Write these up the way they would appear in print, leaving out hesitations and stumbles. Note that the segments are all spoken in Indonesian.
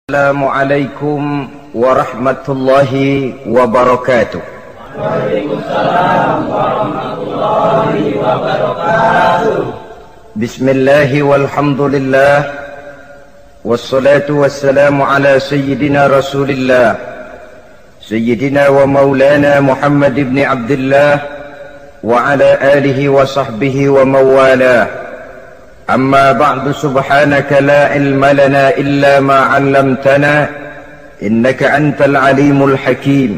Assalamualaikum warahmatullahi wabarakatuh. Waalaikumsalam warahmatullahi wabarakatuh. Bismillahi walhamdulillah, wassalatu wassalamu ala sayyidina rasulillah, sayyidina wa maulana Muhammad ibn Abdullah wa ala alihi wa sahbihi wa mawalah. أما بعد سبحانك لا علم لنا إلا ما علمتنا إنك أنت العليم الحكيم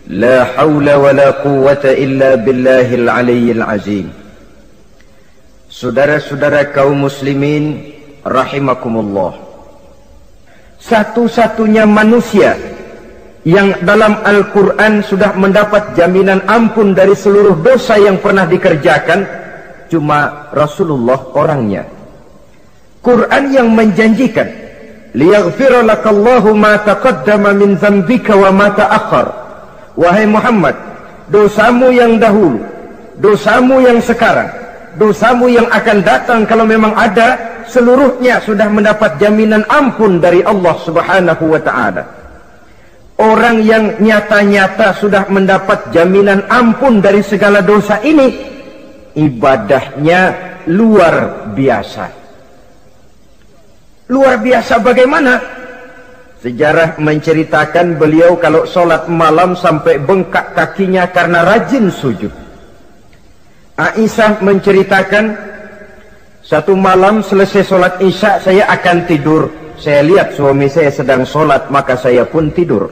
لا حول ولا قوة إلا بالله العلي العظيم. Saudara-saudara kaum muslimin rahimakumullah, satu-satunya manusia yang dalam Al-Quran sudah mendapat jaminan ampun dari seluruh dosa yang pernah dikerjakan cuma Rasulullah orangnya. Quran yang menjanjikan liyaghfira lakallahu ma taqaddama min dzambika wa ma ta'akhkhar. Wahai Muhammad, dosamu yang dahulu, dosamu yang sekarang, dosamu yang akan datang kalau memang ada, seluruhnya sudah mendapat jaminan ampun dari Allah Subhanahu wa taala. Orang yang nyata-nyata sudah mendapat jaminan ampun dari segala dosa ini, ibadahnya luar biasa. Luar biasa bagaimana? Sejarah menceritakan beliau kalau sholat malam sampai bengkak kakinya karena rajin sujud. Aisyah menceritakan, satu malam selesai sholat isya saya akan tidur. Saya lihat suami saya sedang sholat, maka saya pun tidur.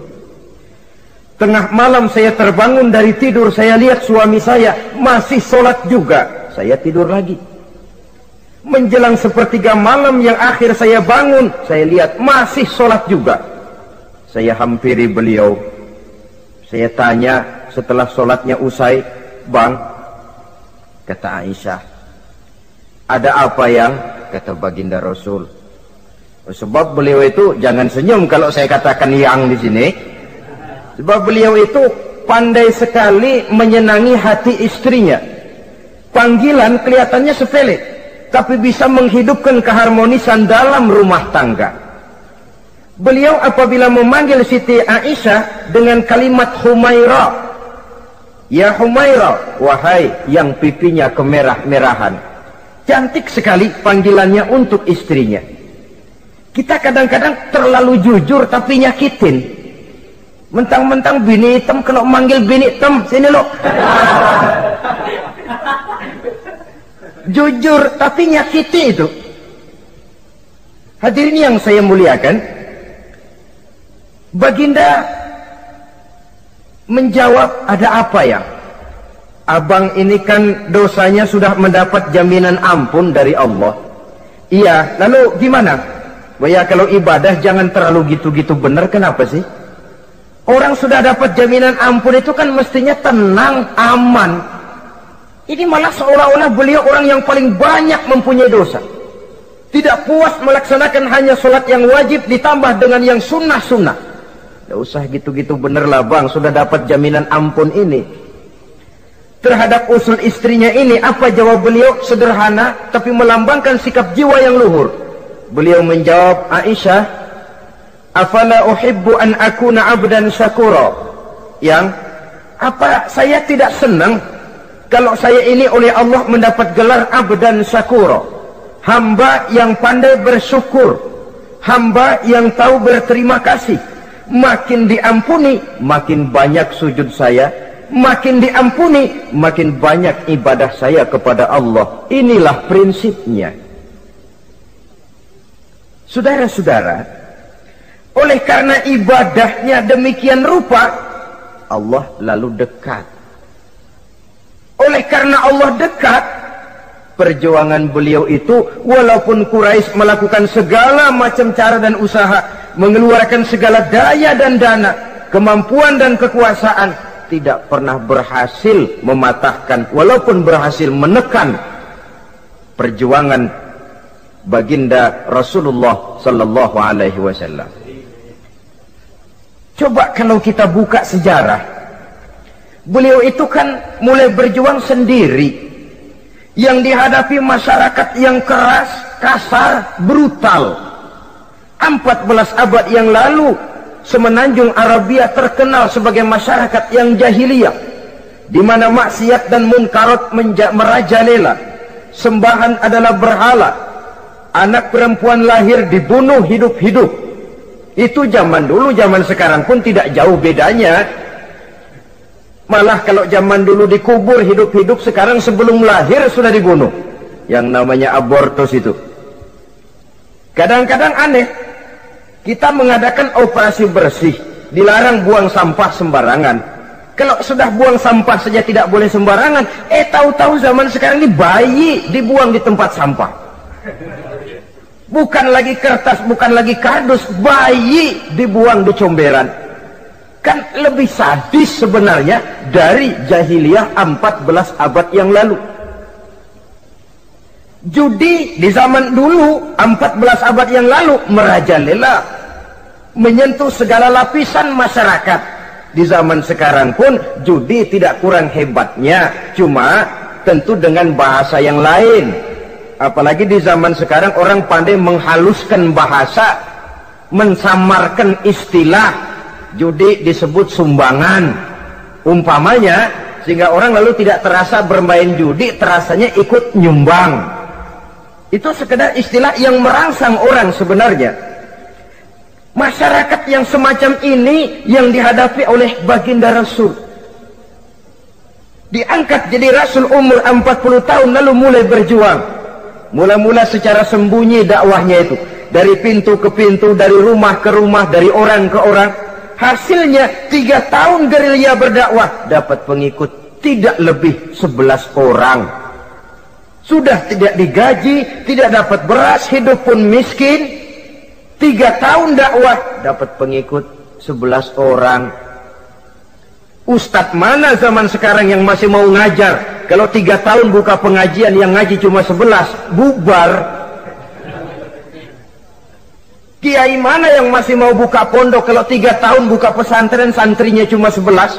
Tengah malam saya terbangun dari tidur, saya lihat suami saya masih sholat juga. Saya tidur lagi. Menjelang sepertiga malam yang akhir saya bangun, saya lihat masih sholat juga. Saya hampiri beliau. Saya tanya setelah sholatnya usai, "Bang," kata Aisyah, "ada apa yang?" Kata baginda Rasul. Sebab beliau itu, jangan senyum kalau saya katakan yang di sini. Sebab beliau itu pandai sekali menyenangi hati istrinya. Panggilan kelihatannya sepele, tapi bisa menghidupkan keharmonisan dalam rumah tangga. Beliau apabila memanggil Siti Aisyah dengan kalimat Humaira, "Ya Humaira," wahai yang pipinya kemerah-merahan. Cantik sekali panggilannya untuk istrinya. Kita kadang-kadang terlalu jujur tapi nyakitin. Mentang-mentang bini hitam, kalau manggil bini hitam, sini lo. Jujur tapi nyakiti itu. Hadirin yang saya muliakan, baginda menjawab, "Ada apa ya? Abang ini kan dosanya sudah mendapat jaminan ampun dari Allah." "Iya, lalu gimana?" "Ya kalau ibadah jangan terlalu gitu-gitu benar, kenapa sih? Orang sudah dapat jaminan ampun itu kan mestinya tenang, aman. Ini malah seolah-olah beliau orang yang paling banyak mempunyai dosa. Tidak puas melaksanakan hanya sholat yang wajib ditambah dengan yang sunnah-sunnah. Tidak usah gitu-gitu bener lah bang, sudah dapat jaminan ampun ini." Terhadap usul istrinya ini, apa jawab beliau? Sederhana, tapi melambangkan sikap jiwa yang luhur. Beliau menjawab, "Aisyah, afala uhibbu an akuna abdan syakura." Yang apa saya tidak senang kalau saya ini oleh Allah mendapat gelar abdan syakura, hamba yang pandai bersyukur, hamba yang tahu berterima kasih. Makin diampuni, makin banyak sujud saya, makin diampuni, makin banyak ibadah saya kepada Allah. Inilah prinsipnya. Saudara-saudara, oleh karena ibadahnya demikian rupa, Allah lalu dekat. Oleh karena Allah dekat, perjuangan beliau itu, walaupun Quraisy melakukan segala macam cara dan usaha, mengeluarkan segala daya dan dana, kemampuan dan kekuasaan, tidak pernah berhasil mematahkan, walaupun berhasil menekan perjuangan baginda Rasulullah sallallahu alaihi wasallam. Coba kalau kita buka sejarah, beliau itu kan mulai berjuang sendiri, yang dihadapi masyarakat yang keras, kasar, brutal. 14 abad yang lalu, semenanjung Arabia terkenal sebagai masyarakat yang jahiliyah, di mana maksiat dan munkarat merajalela. Sembahan adalah berhala. Anak perempuan lahir dibunuh hidup-hidup. Itu zaman dulu, zaman sekarang pun tidak jauh bedanya. Malah kalau zaman dulu dikubur hidup-hidup, sekarang sebelum lahir sudah dibunuh. Yang namanya abortus itu. Kadang-kadang aneh, kita mengadakan operasi bersih, dilarang buang sampah sembarangan. Kalau sudah buang sampah saja tidak boleh sembarangan, tahu-tahu zaman sekarang ini bayi dibuang di tempat sampah. Bukan lagi kertas, bukan lagi kardus, bayi dibuang di comberan. Kan lebih sadis sebenarnya dari jahiliyah 14 abad yang lalu. Judi di zaman dulu 14 abad yang lalu merajalela, menyentuh segala lapisan masyarakat. Di zaman sekarang pun judi tidak kurang hebatnya, cuma tentu dengan bahasa yang lain. Apalagi di zaman sekarang orang pandai menghaluskan bahasa, mensamarkan istilah. Judi disebut sumbangan umpamanya, sehingga orang lalu tidak terasa bermain judi, terasanya ikut nyumbang. Itu sekedar istilah yang merangsang orang sebenarnya. Masyarakat yang semacam ini yang dihadapi oleh baginda Rasul. Diangkat jadi Rasul umur 40 tahun lalu mulai berjuang. Mula-mula secara sembunyi dakwahnya itu. Dari pintu ke pintu, dari rumah ke rumah, dari orang ke orang. Hasilnya 3 tahun gerilya berdakwah, dapat pengikut tidak lebih 11 orang. Sudah tidak digaji, tidak dapat beras, hidup pun miskin. 3 tahun dakwah, dapat pengikut 11 orang. Ustadz mana zaman sekarang yang masih mau ngajar? Kalau 3 tahun buka pengajian, yang ngaji cuma 11, bubar. Kiai mana yang masih mau buka pondok? Kalau 3 tahun buka pesantren, santrinya cuma 11.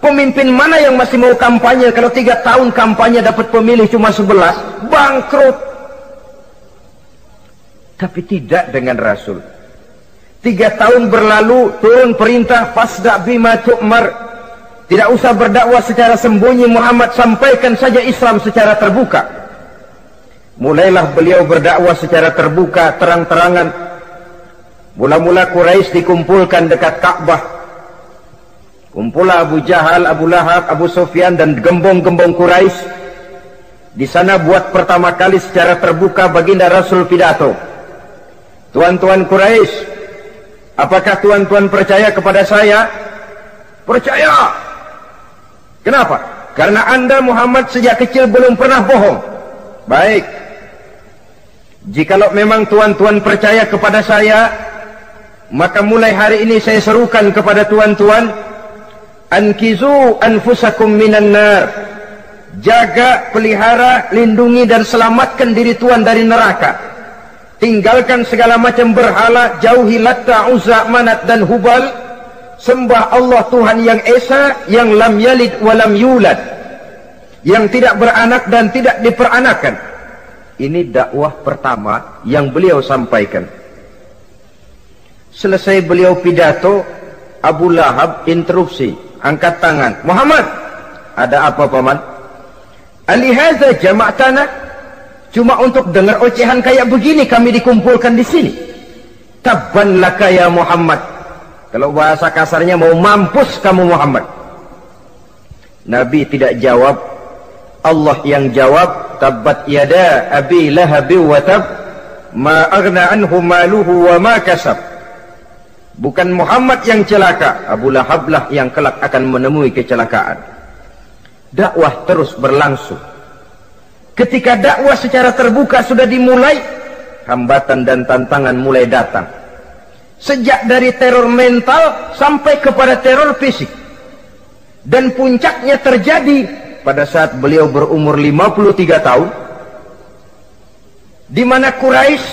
Pemimpin mana yang masih mau kampanye? Kalau 3 tahun kampanye dapat pemilih cuma 11, bangkrut. Tapi tidak dengan Rasul. 3 tahun berlalu, turun perintah fasda bima tu'mar. Tidak usah berdakwah secara sembunyi, Muhammad sampaikan saja Islam secara terbuka. Mulailah beliau berdakwah secara terbuka, terang-terangan. Mula-mula Quraisy dikumpulkan dekat Ka'bah. Kumpulah Abu Jahal, Abu Lahab, Abu Sufyan dan gembong-gembong Quraisy. Di sana buat pertama kali secara terbuka baginda Rasul pidato. Tuan-tuan Quraisy, apakah tuan-tuan percaya kepada saya? Percaya. Kenapa? Karena Anda Muhammad sejak kecil belum pernah bohong. Baik. Jikalau memang tuan-tuan percaya kepada saya, maka mulai hari ini saya serukan kepada tuan-tuan, ankizu anfusakum minan nar. Jaga, pelihara, lindungi dan selamatkan diri tuan dari neraka. Tinggalkan segala macam berhala, jauhi Latta, Uzza, Manat dan Hubal. Sembah Allah Tuhan yang Esa, yang lam yalid walam yulad, yang tidak beranak dan tidak diperanakan. Ini dakwah pertama yang beliau sampaikan. Selesai beliau pidato, Abu Lahab interupsi, angkat tangan. Muhammad, ada apa paman? Alihaza jama'tana? Cuma untuk dengar ocehan kayak begini kami dikumpulkan di sini. Tabban laka ya Muhammad. Kalau bahasa kasarnya, mau mampus kamu Muhammad. Nabi tidak jawab, Allah yang jawab. Tabbat yada abi lahabi wa tab, ma aghna anhu maluhu wa ma kasab. Bukan Muhammad yang celaka, Abu Lahab lah yang kelak akan menemui kecelakaan. Dakwah terus berlangsung. Ketika dakwah secara terbuka sudah dimulai, hambatan dan tantangan mulai datang. Sejak dari teror mental sampai kepada teror fisik. Dan puncaknya terjadi pada saat beliau berumur 53 tahun, di mana Quraisy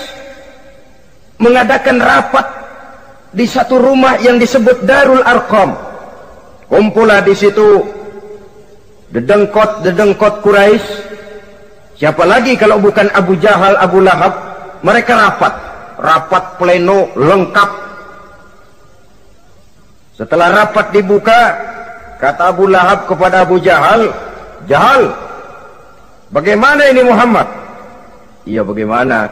mengadakan rapat di satu rumah yang disebut Darul Arqam. Kumpulah di situ dedengkot Quraisy. Siapa lagi kalau bukan Abu Jahal, Abu Lahab? Mereka rapat. rapat pleno lengkap. Setelah rapat dibuka, kata Abu Lahab kepada Abu Jahal, "Jahal, bagaimana ini Muhammad?" "Iya, bagaimana?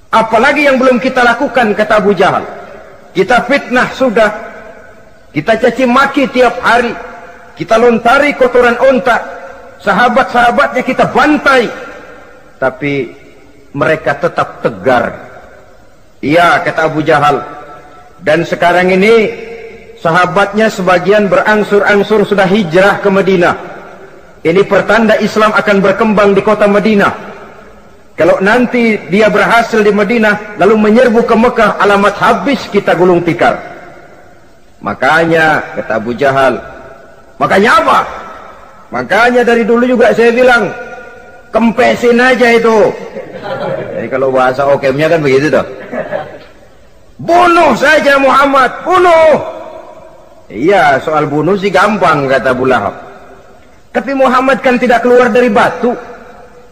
Apalagi yang belum kita lakukan," kata Abu Jahal. "Kita fitnah sudah, kita caci maki tiap hari, kita lontari kotoran onta, sahabat-sahabatnya kita bantai, tapi mereka tetap tegar." "Iya," kata Abu Jahal, "dan sekarang ini sahabatnya sebagian berangsur-angsur sudah hijrah ke Madinah. Ini pertanda Islam akan berkembang di kota Madinah. Kalau nanti dia berhasil di Madinah lalu menyerbu ke Mekah, alamat habis kita gulung tikar." "Makanya," kata Abu Jahal. "Makanya apa?" "Makanya dari dulu juga saya bilang, kempesin aja itu." Jadi kalau bahasa okemnya kan begitu toh. "Bunuh saja Muhammad, bunuh." "Iya, soal bunuh sih gampang," kata Abu Lahab. "Tapi Muhammad kan tidak keluar dari batu.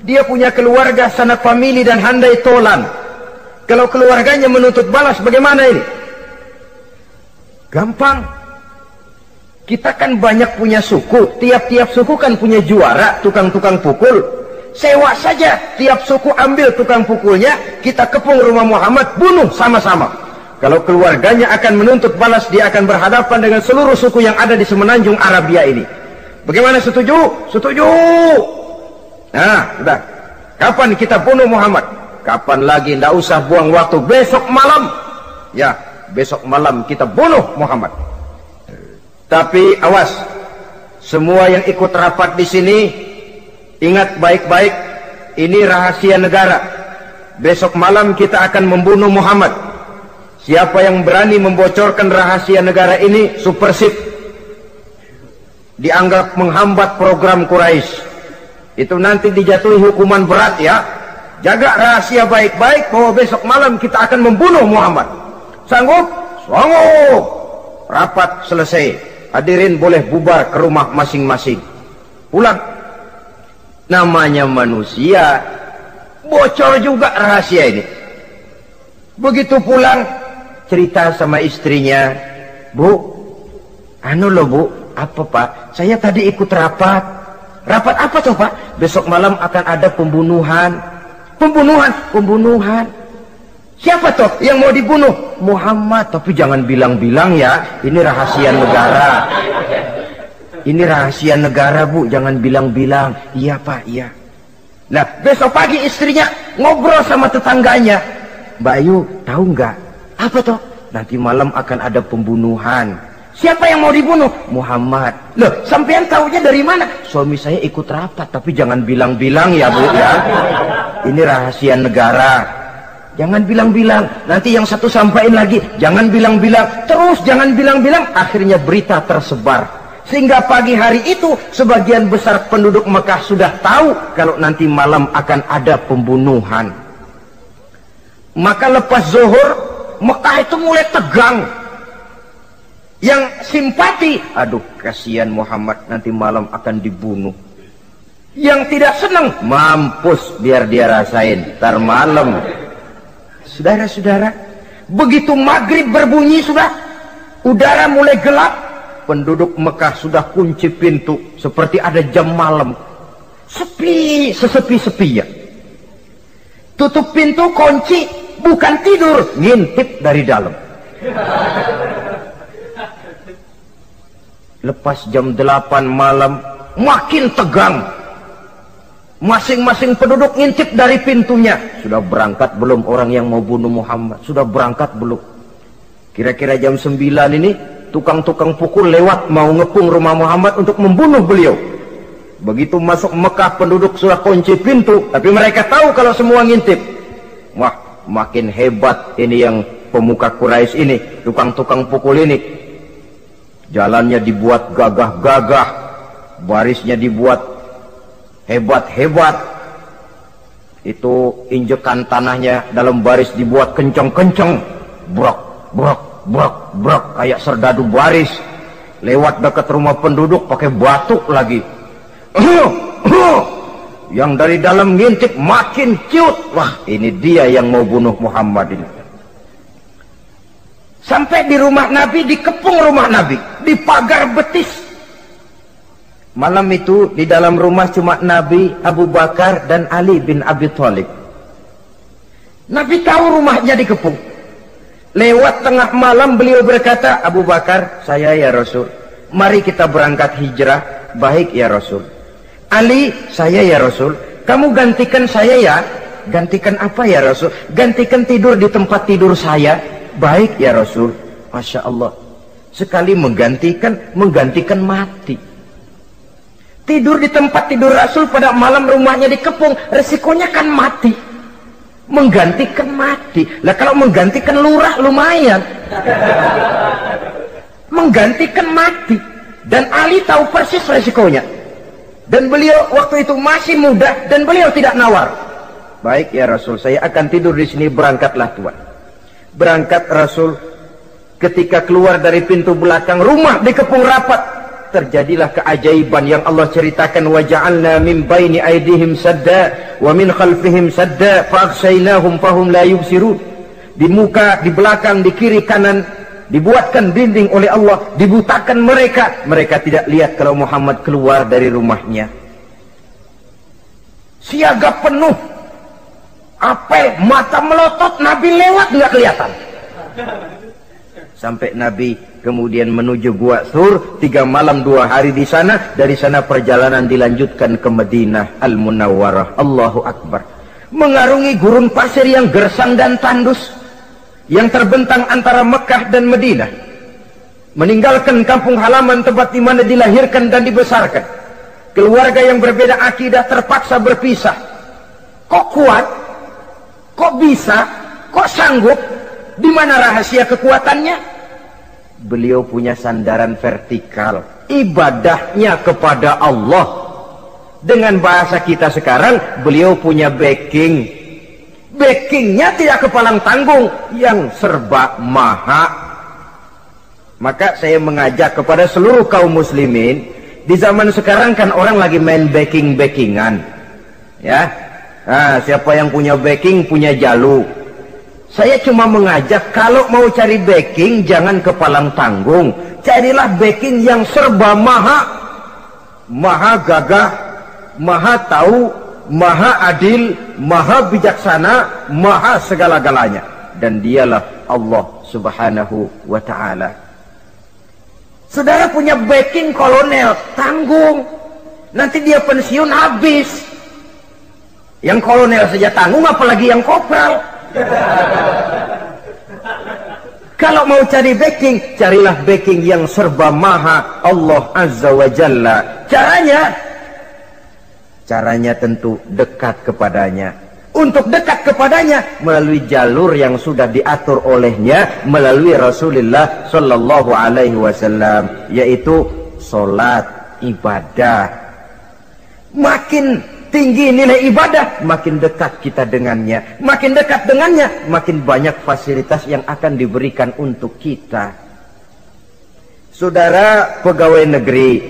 Dia punya keluarga, sanak famili dan handai tolan. Kalau keluarganya menuntut balas, bagaimana ini?" "Gampang. Kita kan banyak punya suku. Tiap-tiap suku kan punya juara, tukang-tukang pukul. Sewa saja, tiap suku ambil tukang pukulnya, kita kepung rumah Muhammad, bunuh sama-sama. Kalau keluarganya akan menuntut balas, dia akan berhadapan dengan seluruh suku yang ada di semenanjung Arabia ini. Bagaimana, setuju?" "Setuju." "Nah, sudah. Kapan kita bunuh Muhammad?" "Kapan lagi, tidak usah buang waktu. Besok malam." "Ya, besok malam kita bunuh Muhammad. Tapi awas, semua yang ikut rapat di sini, ingat baik-baik, ini rahasia negara. Besok malam kita akan membunuh Muhammad. Siapa yang berani membocorkan rahasia negara ini, supersip, dianggap menghambat program Quraisy. Itu nanti dijatuhi hukuman berat ya. Jaga rahasia baik-baik bahwa besok malam kita akan membunuh Muhammad. Sanggup?" "Sanggup." Rapat selesai. Hadirin boleh bubar ke rumah masing-masing. Pulang. Namanya manusia, bocor juga rahasia ini. Begitu pulang, cerita sama istrinya, "Bu, anu loh Bu." "Apa Pak?" "Saya tadi ikut rapat." "Rapat apa tuh Pak?" "Besok malam akan ada pembunuhan." Pembunuhan. "Siapa toh yang mau dibunuh?" "Muhammad." "Tapi jangan bilang-bilang ya, ini rahasia negara." "Ini rahasia negara Bu, jangan bilang-bilang." "Iya Pak, iya." Nah, besok pagi istrinya ngobrol sama tetangganya, "Mbak Ayu, tahu nggak?" "Apa toh?" "Nanti malam akan ada pembunuhan." "Siapa yang mau dibunuh?" "Muhammad." "Loh, sampean tahunya dari mana?" "Suami saya ikut rapat." "Tapi jangan bilang-bilang ya Bu ya. Ini rahasia negara. Jangan bilang-bilang. Nanti yang satu sampaikan lagi, jangan bilang-bilang. Terus jangan bilang-bilang. Akhirnya berita tersebar. Sehingga pagi hari itu sebagian besar penduduk Mekah sudah tahu kalau nanti malam akan ada pembunuhan. Maka lepas zuhur, Mekah itu mulai tegang. Yang simpati, "Aduh, kasihan Muhammad, nanti malam akan dibunuh." Yang tidak senang, "Mampus, biar dia rasain, ntar malam." Saudara-saudara, begitu maghrib berbunyi sudah, udara mulai gelap, penduduk Mekah sudah kunci pintu seperti ada jam malam. Sepi, sesepi-sepinya. Tutup pintu, kunci, bukan tidur, ngintip dari dalam. Lepas jam 8 malam, makin tegang. Masing-masing penduduk ngintip dari pintunya. Sudah berangkat belum orang yang mau bunuh Muhammad? Sudah berangkat belum? Kira-kira jam 9 ini, tukang-tukang pukul lewat mau ngepung rumah Muhammad untuk membunuh beliau. Begitu masuk Mekah, penduduk sudah kunci pintu, tapi mereka tahu kalau semua ngintip. Wah, makin hebat ini yang pemuka Quraisy ini, tukang-tukang pukul ini. Jalannya dibuat gagah-gagah, barisnya dibuat hebat-hebat. Itu injekan tanahnya dalam baris dibuat kencang-kencang, brok, brok, brok, brok, kayak serdadu baris. Lewat dekat rumah penduduk pakai batuk lagi. Yang dari dalam ngintip makin cute. Wah, ini dia yang mau bunuh Muhammad ini. Sampai di rumah Nabi, dikepung rumah Nabi, di pagar betis. Malam itu di dalam rumah cuma Nabi, Abu Bakar dan Ali bin Abi Thalib. Nabi tahu rumahnya dikepung. Lewat tengah malam beliau berkata, Abu Bakar, saya ya Rasul, mari kita berangkat hijrah. Baik ya Rasul. Ali, saya ya Rasul, kamu gantikan saya ya. Gantikan apa ya Rasul? Gantikan tidur di tempat tidur saya. Baik ya Rasul. Masya Allah, sekali menggantikan mati. Tidur di tempat tidur Rasul pada malam rumahnya dikepung, resikonya kan mati. Menggantikan mati. Lah kalau menggantikan lurah lumayan. Menggantikan mati. Dan Ali tahu persis resikonya. Dan beliau waktu itu masih muda dan beliau tidak nawar. Baik ya Rasul, saya akan tidur di sini, berangkatlah Tuhan. Berangkat Rasul. Ketika keluar dari pintu belakang, rumah dikepung rapat. Terjadilah keajaiban yang Allah ceritakan, wa ja'alna min baini aydihim sadda wa min khalfihim sadda fa aghshaynahum fahum la yubsirun. Di muka, di belakang, di kiri kanan dibuatkan dinding oleh Allah, dibutakan mereka tidak lihat kalau Muhammad keluar dari rumahnya. Siaga penuh, apel, mata melotot, Nabi lewat nggak kelihatan. Sampai Nabi kemudian menuju Gua Thur, 3 malam 2 hari di sana. Dari sana perjalanan dilanjutkan ke Madinah Al-Munawwarah. Allahu Akbar. Mengarungi gurun pasir yang gersang dan tandus, yang terbentang antara Mekah dan Madinah. Meninggalkan kampung halaman tempat di mana dilahirkan dan dibesarkan. Keluarga yang berbeda akidah terpaksa berpisah. Kok kuat? Kok bisa? Kok sanggup? Di mana rahasia kekuatannya? Beliau punya sandaran vertikal, ibadahnya kepada Allah. Dengan bahasa kita sekarang, beliau punya backing. Backingnya tidak kepalang tanggung, yang serba maha. Maka saya mengajak kepada seluruh kaum muslimin, di zaman sekarang kan orang lagi main backing-backingan, ya. Nah, siapa yang punya backing punya jalu. Saya cuma mengajak, kalau mau cari backing jangan kepalang tanggung, carilah backing yang serba maha. Maha gagah, maha tahu, maha adil, maha bijaksana, maha segala-galanya. Dan dialah Allah subhanahu wa ta'ala. Saudara punya backing kolonel, tanggung. Nanti dia pensiun habis. Yang kolonel saja tanggung, apalagi yang kopral. Kalau mau cari backing, carilah backing yang serba maha, Allah azza wa jalla. Caranya tentu dekat kepadanya. Untuk dekat kepadanya melalui jalur yang sudah diatur olehnya, melalui Rasulullah sallallahu alaihi wasallam, yaitu salat, ibadah. Makin tinggi nilai ibadah, makin dekat kita dengannya. Makin dekat dengannya, makin banyak fasilitas yang akan diberikan untuk kita. Saudara pegawai negeri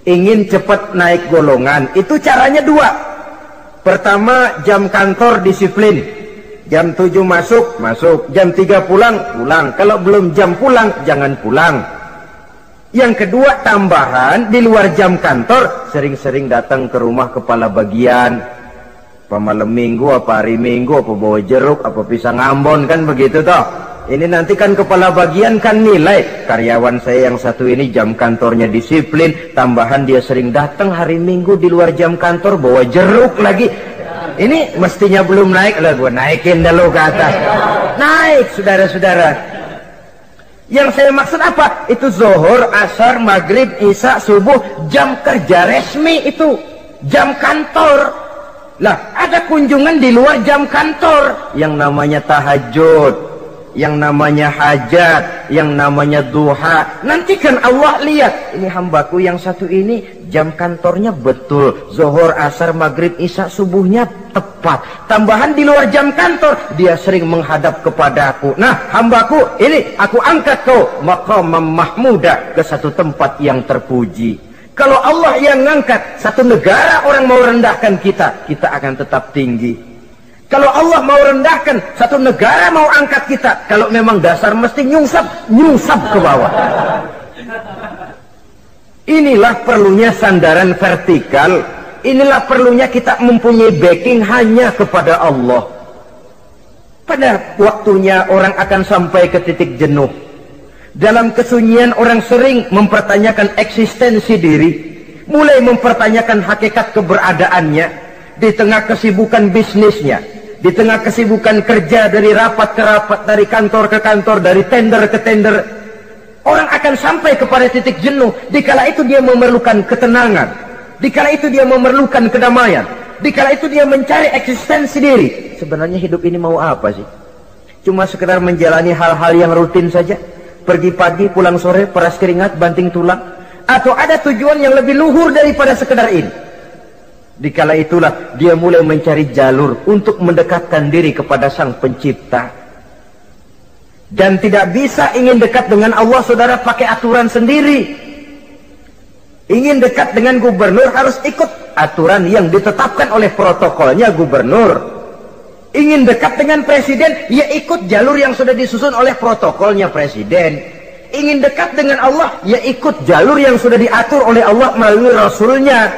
ingin cepat naik golongan, itu caranya 2. Pertama, jam kantor disiplin. Jam 7 masuk, jam 3 pulang. Kalau belum jam pulang, jangan pulang. Yang kedua, tambahan, di luar jam kantor sering-sering datang ke rumah kepala bagian. Apa malam minggu, apa hari minggu, apa bawa jeruk, apa pisang Ambon, kan begitu toh. Ini nanti kan kepala bagian kan nilai, karyawan saya yang satu ini jam kantornya disiplin, tambahan dia sering datang hari minggu di luar jam kantor bawa jeruk lagi. Ini mestinya belum naik, lah gua naikin dulu ke atas. Naik, saudara-saudara. Yang saya maksud apa? Itu zuhur, asar, maghrib, isya, subuh, jam kerja resmi itu, jam kantor. Lah, ada kunjungan di luar jam kantor, yang namanya tahajud, yang namanya hajat, yang namanya duha. Nanti kan Allah lihat, ini hambaku yang satu ini jam kantornya betul, zuhur, asar, maghrib, isya, subuhnya tepat. Tambahan di luar jam kantor, dia sering menghadap kepadaku. Nah, hambaku ini aku angkat kau maqamam mahmuda, ke satu tempat yang terpuji. Kalau Allah yang ngangkat, satu negara orang mau rendahkan kita, kita akan tetap tinggi. Kalau Allah mau rendahkan, satu negara mau angkat kita, kalau memang dasar mesti nyungsap ke bawah. Inilah perlunya sandaran vertikal. Inilah perlunya kita mempunyai backing hanya kepada Allah. Pada waktunya orang akan sampai ke titik jenuh. Dalam kesunyian orang sering mempertanyakan eksistensi diri, mulai mempertanyakan hakikat keberadaannya di tengah kesibukan bisnisnya, di tengah kesibukan kerja dari rapat ke rapat, dari kantor ke kantor, dari tender ke tender. Orang akan sampai kepada titik jenuh. Dikala itu dia memerlukan ketenangan, dikala itu dia memerlukan kedamaian, dikala itu dia mencari eksistensi diri. Sebenarnya hidup ini mau apa sih? Cuma sekedar menjalani hal-hal yang rutin saja, pergi pagi pulang sore, peras keringat banting tulang, atau ada tujuan yang lebih luhur daripada sekedar ini? Dikala itulah dia mulai mencari jalur untuk mendekatkan diri kepada Sang Pencipta. Dan tidak bisa ingin dekat dengan Allah, saudara, pakai aturan sendiri. Ingin dekat dengan gubernur harus ikut aturan yang ditetapkan oleh protokolnya gubernur. Ingin dekat dengan presiden, ya ikut jalur yang sudah disusun oleh protokolnya presiden. Ingin dekat dengan Allah, ya ikut jalur yang sudah diatur oleh Allah melalui Rasulnya.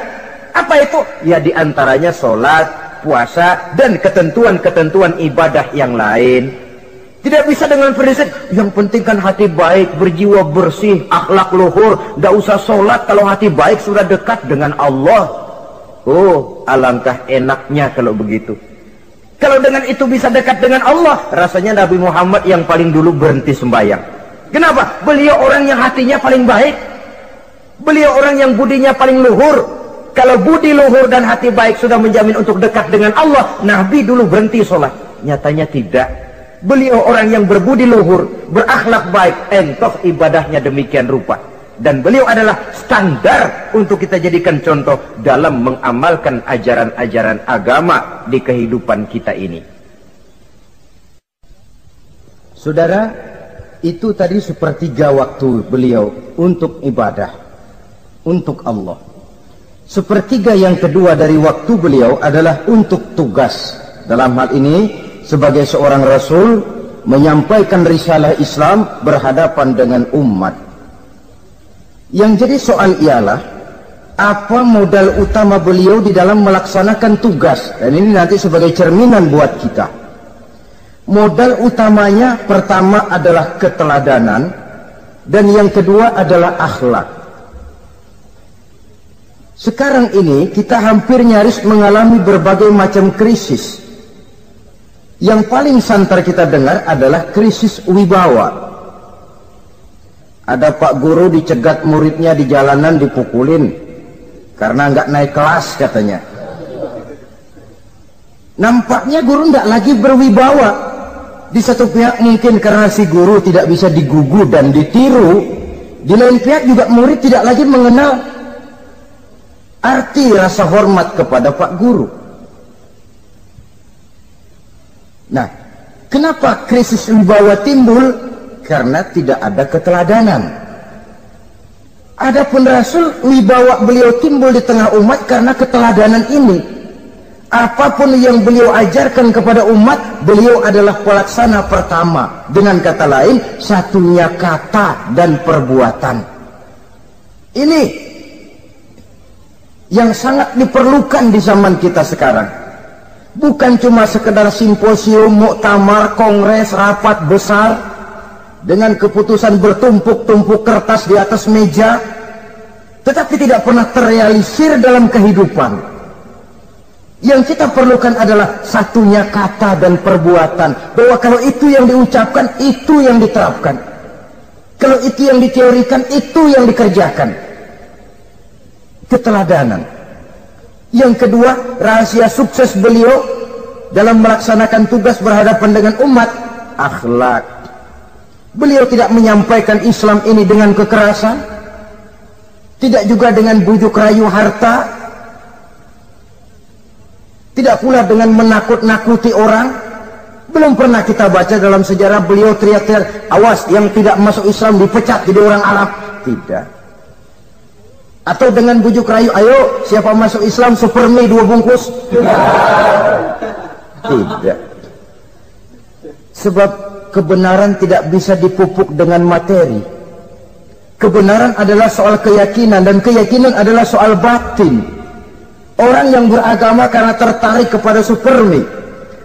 Apa itu? Ya diantaranya sholat, puasa, dan ketentuan-ketentuan ibadah yang lain. Tidak bisa dengan prinsip, yang penting kan hati baik, berjiwa bersih, akhlak luhur, tidak usah sholat kalau hati baik sudah dekat dengan Allah. Oh, alangkah enaknya kalau begitu. Kalau dengan itu bisa dekat dengan Allah, rasanya Nabi Muhammad yang paling dulu berhenti sembahyang. Kenapa? Beliau orang yang hatinya paling baik. Beliau orang yang budinya paling luhur. Kalau budi luhur dan hati baik sudah menjamin untuk dekat dengan Allah, Nabi dulu berhenti sholat. Nyatanya tidak. Beliau orang yang berbudi luhur, berakhlak baik, entoh ibadahnya demikian rupa. Dan beliau adalah standar untuk kita jadikan contoh dalam mengamalkan ajaran-ajaran agama di kehidupan kita ini. Saudara, itu tadi sepertiga waktu beliau untuk ibadah, untuk Allah. Sepertiga yang kedua dari waktu beliau adalah untuk tugas. Dalam hal ini, sebagai seorang Rasul, menyampaikan risalah Islam berhadapan dengan umat. Yang jadi soal ialah, apa modal utama beliau di dalam melaksanakan tugas? Dan ini nanti sebagai cerminan buat kita. Modal utamanya pertama adalah keteladanan, dan yang kedua adalah akhlak. Sekarang ini kita hampir nyaris mengalami berbagai macam krisis. Yang paling santer kita dengar adalah krisis wibawa. Ada pak guru dicegat muridnya di jalanan, dipukulin karena nggak naik kelas katanya. Nampaknya guru nggak lagi berwibawa. Di satu pihak mungkin karena si guru tidak bisa digugu dan ditiru. Di lain pihak juga murid tidak lagi mengenal arti rasa hormat kepada pak guru. Nah, kenapa krisis wibawa timbul? Karena tidak ada keteladanan. Adapun Rasul, wibawa beliau timbul di tengah umat karena keteladanan ini. Apapun yang beliau ajarkan kepada umat, beliau adalah pelaksana pertama. Dengan kata lain, satunya kata dan perbuatan. Ini yang sangat diperlukan di zaman kita sekarang. Bukan cuma sekedar simposium, muktamar, kongres, rapat besar dengan keputusan bertumpuk-tumpuk kertas di atas meja, tetapi tidak pernah terrealisir dalam kehidupan. Yang kita perlukan adalah satunya kata dan perbuatan, bahwa kalau itu yang diucapkan, itu yang diterapkan. Kalau itu yang diteorikan, itu yang dikerjakan. Keteladanan. Yang kedua, rahasia sukses beliau dalam melaksanakan tugas berhadapan dengan umat, akhlak. Beliau tidak menyampaikan Islam ini dengan kekerasan, tidak juga dengan bujuk rayu harta, tidak pula dengan menakut-nakuti orang. Belum pernah kita baca dalam sejarah beliau teriak-teriak, awas yang tidak masuk Islam dipecat jadi orang Arab. Tidak. Atau dengan bujuk rayu, ayo siapa masuk Islam super mie 2 bungkus? Tidak. Sebab kebenaran tidak bisa dipupuk dengan materi. Kebenaran adalah soal keyakinan, dan keyakinan adalah soal batin. Orang yang beragama karena tertarik kepada super mie,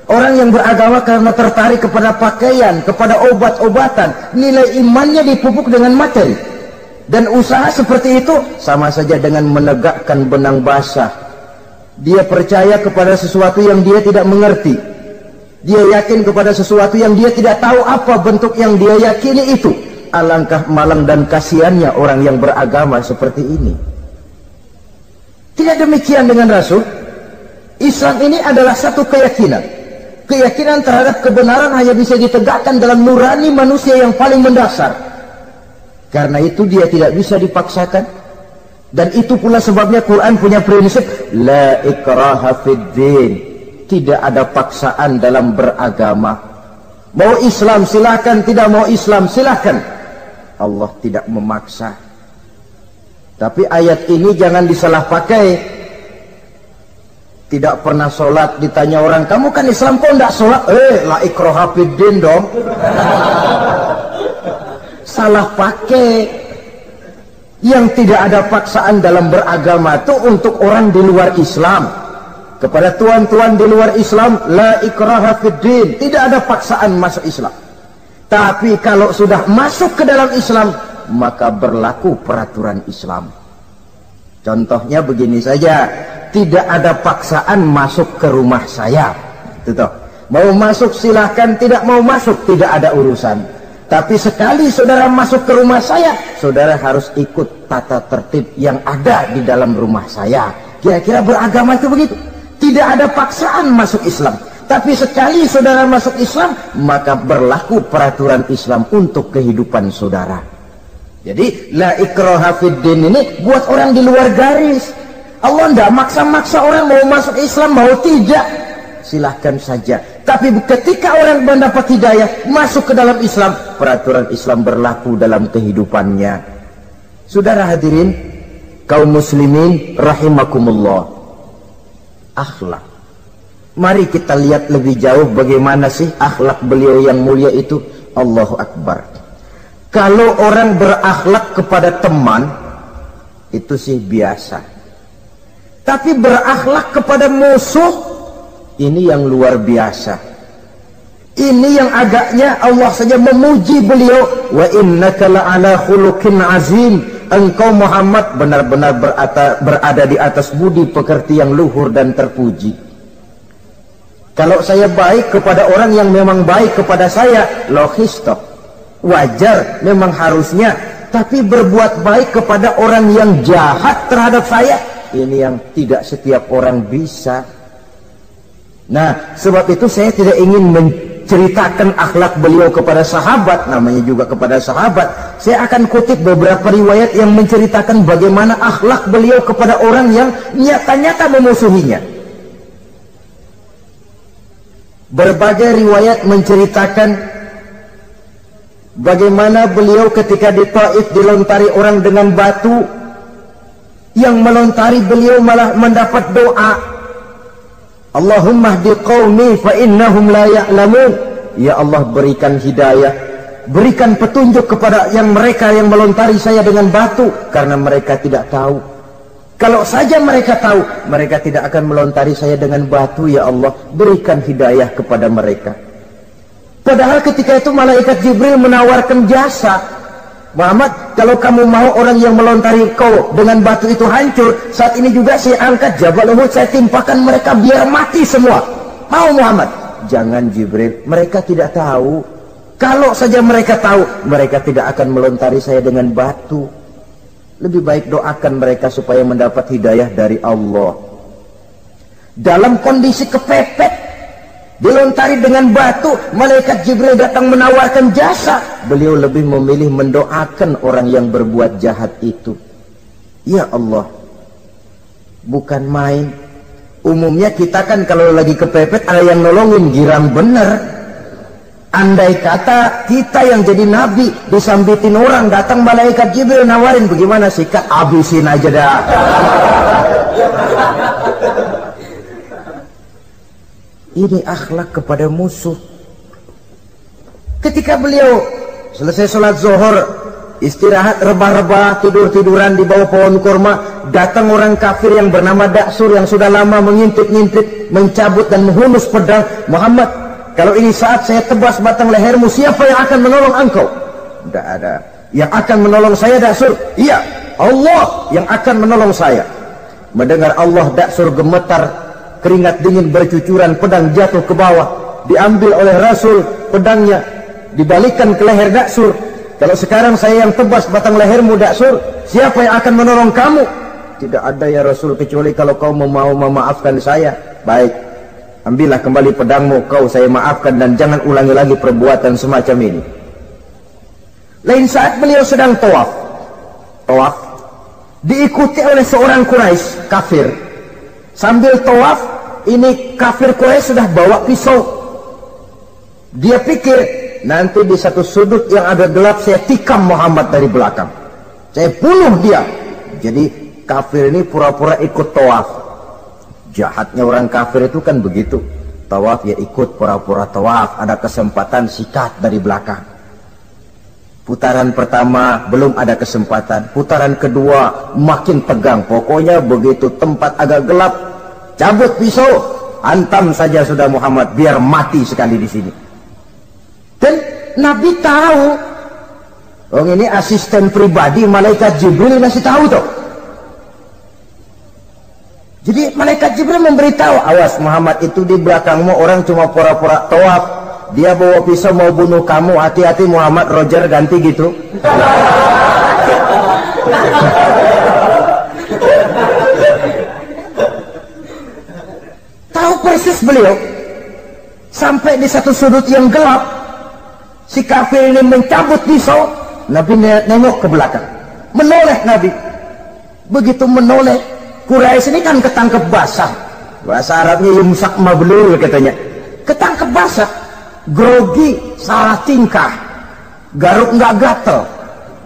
orang yang beragama karena tertarik kepada pakaian, kepada obat-obatan, nilai imannya dipupuk dengan materi. Dan usaha seperti itu sama saja dengan menegakkan benang basah. Dia percaya kepada sesuatu yang dia tidak mengerti. Dia yakin kepada sesuatu yang dia tidak tahu apa bentuk yang dia yakini itu. Alangkah malang dan kasihannya orang yang beragama seperti ini. Tidak demikian dengan Rasul. Islam ini adalah satu keyakinan. Keyakinan terhadap kebenaran hanya bisa ditegakkan dalam nurani manusia yang paling mendasar. Karena itu dia tidak bisa dipaksakan. Dan itu pula sebabnya Quran punya prinsip la ikraha fid din. Tidak ada paksaan dalam beragama. Mau Islam silakan, tidak mau Islam silakan. Allah tidak memaksa. Tapi ayat ini jangan disalah pakai. Tidak pernah sholat, ditanya orang, kamu kan Islam kok tidak sholat? La ikraha fid din dong. Salah pakai. Yang tidak ada paksaan dalam beragama itu untuk orang di luar Islam. Kepada tuan-tuan di luar Islam, la ikraha fid din, tidak ada paksaan masuk Islam. Tapi kalau sudah masuk ke dalam Islam, maka berlaku peraturan Islam. Contohnya begini saja, tidak ada paksaan masuk ke rumah saya. Itu mau masuk silahkan, tidak mau masuk tidak ada urusan. Tapi sekali saudara masuk ke rumah saya, saudara harus ikut tata tertib yang ada di dalam rumah saya. Kira-kira beragama itu begitu. Tidak ada paksaan masuk Islam. Tapi sekali saudara masuk Islam, maka berlaku peraturan Islam untuk kehidupan saudara. Jadi la ikraha fid din ini buat orang di luar garis. Allah tidak maksa-maksa orang mau masuk Islam mau tidak. Silahkan saja. Tapi ketika orang mendapat hidayah masuk ke dalam Islam, peraturan Islam berlaku dalam kehidupannya. Saudara hadirin kaum muslimin rahimakumullah. Akhlak. Mari kita lihat lebih jauh bagaimana sih akhlak beliau yang mulia itu. Allahu Akbar. Kalau orang berakhlak kepada teman itu sih biasa. Tapi berakhlak kepada musuh ini yang luar biasa. Ini yang agaknya Allah saja memuji beliau. Wa innaka la'ala khuluqin azim. Engkau Muhammad benar-benar berada di atas budi pekerti yang luhur dan terpuji. Kalau saya baik kepada orang yang memang baik kepada saya, logis toh, wajar, memang harusnya. Tapi berbuat baik kepada orang yang jahat terhadap saya, ini yang tidak setiap orang bisa. Nah, sebab itu saya tidak ingin menceritakan akhlak beliau kepada sahabat, namanya juga kepada sahabat. Saya akan kutip beberapa riwayat yang menceritakan bagaimana akhlak beliau kepada orang yang nyata-nyata memusuhinya. Berbagai riwayat menceritakan bagaimana beliau ketika di Taif dilontari orang dengan batu, yang melontari beliau malah mendapat doa, Allahumma hdi qaumi fa innahum la ya'lamun. Ya Allah, berikan hidayah, berikan petunjuk kepada mereka yang melontari saya dengan batu, karena mereka tidak tahu. Kalau saja mereka tahu, mereka tidak akan melontari saya dengan batu. Ya Allah, berikan hidayah kepada mereka. Padahal ketika itu malaikat Jibril menawarkan jasa. Muhammad, kalau kamu mau orang yang melontari kau dengan batu itu hancur, saat ini juga saya angkat Jabal Uhud, saya timpakan mereka biar mati semua. Mau Muhammad? Jangan Jibril, mereka tidak tahu. Kalau saja mereka tahu, mereka tidak akan melontari saya dengan batu. Lebih baik doakan mereka supaya mendapat hidayah dari Allah. Dalam kondisi kepepet, dilontari dengan batu, malaikat Jibril datang menawarkan jasa. Beliau lebih memilih mendoakan orang yang berbuat jahat itu. Ya Allah, bukan main. Umumnya kita kan kalau lagi kepepet ada yang nolongin, girang bener. Andai kata kita yang jadi nabi disambitin orang, datang malaikat Jibril nawarin, bagaimana sikat? Habisin aja dah. Ini akhlak kepada musuh. Ketika beliau selesai sholat zuhur, istirahat rebah-rebah, tidur-tiduran di bawah pohon kurma, datang orang kafir yang bernama Daksur yang sudah lama mengintip-ngintip, mencabut dan menghunus pedang. Muhammad, kalau ini saat saya tebas batang lehermu, siapa yang akan menolong engkau? Tidak ada. Yang akan menolong saya Daksur? Iya, Allah yang akan menolong saya. Mendengar Allah, Daksur gemetar, keringat dingin bercucuran, pedang jatuh ke bawah, diambil oleh Rasul pedangnya, dibalikkan ke leher Daksur. Kalau sekarang saya yang tebas batang lehermu Daksur, siapa yang akan menolong kamu? Tidak ada ya Rasul, kecuali kalau kau mau memaafkan saya. Baik, ambillah kembali pedangmu, kau saya maafkan, dan jangan ulangi lagi perbuatan semacam ini. Lain saat beliau sedang tawaf, diikuti oleh seorang Quraisy kafir. Sambil tawaf, ini kafir Quraisy sudah bawa pisau. Dia pikir, nanti di satu sudut yang agak gelap saya tikam Muhammad dari belakang, saya bunuh dia. Jadi kafir ini pura-pura ikut tawaf. Jahatnya orang kafir itu kan begitu, tawaf ya ikut pura-pura tawaf, ada kesempatan sikat dari belakang. Putaran pertama belum ada kesempatan, putaran kedua makin tegang. Pokoknya begitu tempat agak gelap, cabut pisau, hantam saja sudah Muhammad, biar mati sekali di sini. Dan Nabi tahu, oh ini asisten pribadi malaikat Jibril masih tahu tuh. Jadi malaikat Jibril memberitahu, awas Muhammad, itu di belakangmu orang cuma pura-pura tawaf, dia bawa pisau mau bunuh kamu, hati-hati Muhammad. Roger ganti gitu. Tahu persis beliau. Sampai di satu sudut yang gelap, si kafir ini mencabut pisau. Nabi nengok ke belakang, menoleh Nabi. Begitu menoleh, Quraisy ini kan ketangkep basah, bahasa Arabnya yumsak mablul katanya, ketangkep basah, grogi, salah tingkah, garuk nggak gatel,